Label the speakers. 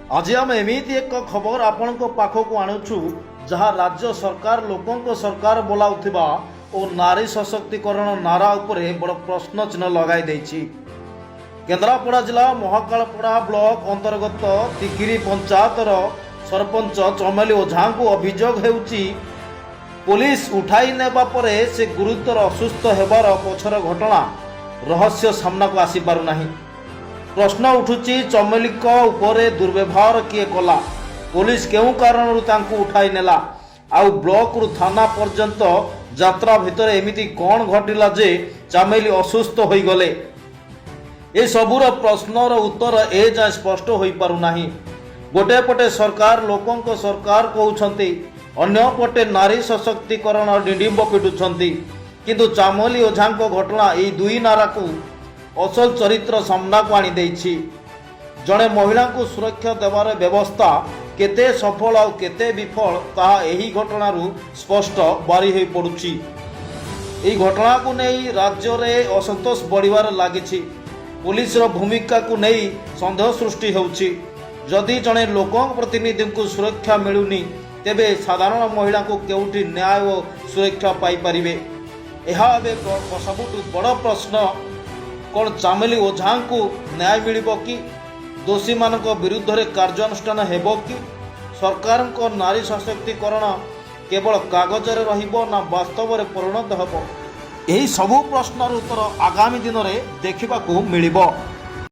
Speaker 1: आज आम एमती एक खबर आपण पाखक आणुछु जहाँ राज्य सरकार लोकों सरकार बोलाउथिबा और नारी सशक्तिकरण नारा उपरे बड़ प्रश्न चिन्ह लगाई देछि। केन्द्रापड़ा जिला महाकालपड़ा ब्लॉक अंतर्गत तिकिरी पंचायतर सरपंच चमेली ओझा को अभियोग हेउछि पुलिस उठाई नेबा परे से गुरुतर असुस्थ हेबार पछर घटना रहस्य सामना को आसी पारु नाही। प्रश्न उठुची चमेली उपरे दुर्व्यवहार किए कला, पुलिस केउ कारण तांकु उठाई नेला, आउ ब्लॉक रु थाना पर्यंत यात्रा भितर एमिति कौन घटिला जे चमेली असुस्थ होई गले। ए सबुर प्रश्नर उत्तर ए जाए स्पष्ट होई पारु नाही। गोटे पटे सरकार लोकों सरकार कहउछंती, अन्य पटे नारी सशक्तिकरण डिंडिंब पिटुछंती, किंतु चमेली ओझांको घटना एई दुई नारा को असल चरित्र सामना को आनी देछि। जड़े महिला को सुरक्षा देवार व्यवस्था केते सफल और केते विफल ताहा एही घटनारू स्पष्ट बारी होई पड़ुछि। एही घटना को नहीं राज्य रे असंतोष बढ़िबार लागिछि। पुलिस रो भूमिका को नहीं संदेह सृष्टि होउछि। जदि जड़े लोकों प्रतिनिधि को सुरक्षा मिलुनी तेबे साधारण महिला को केउठी न्याय और सुरक्षा पाई परिबे। एहा एबे सबुठु बड़ प्रश्न, कौन चमेली ओझा को न्याय मिलिबो कि दोषी मानक विरुद्ध रे कार्यानुष्ठान हेबो कि सरकार को नारी सशक्तिकरण केवल कागज रे रहिबो ना वास्तव रे परिणत हेबो। एही सबु प्रश्नर उत्तर आगामी दिन रे देखिबा को मिलिबो।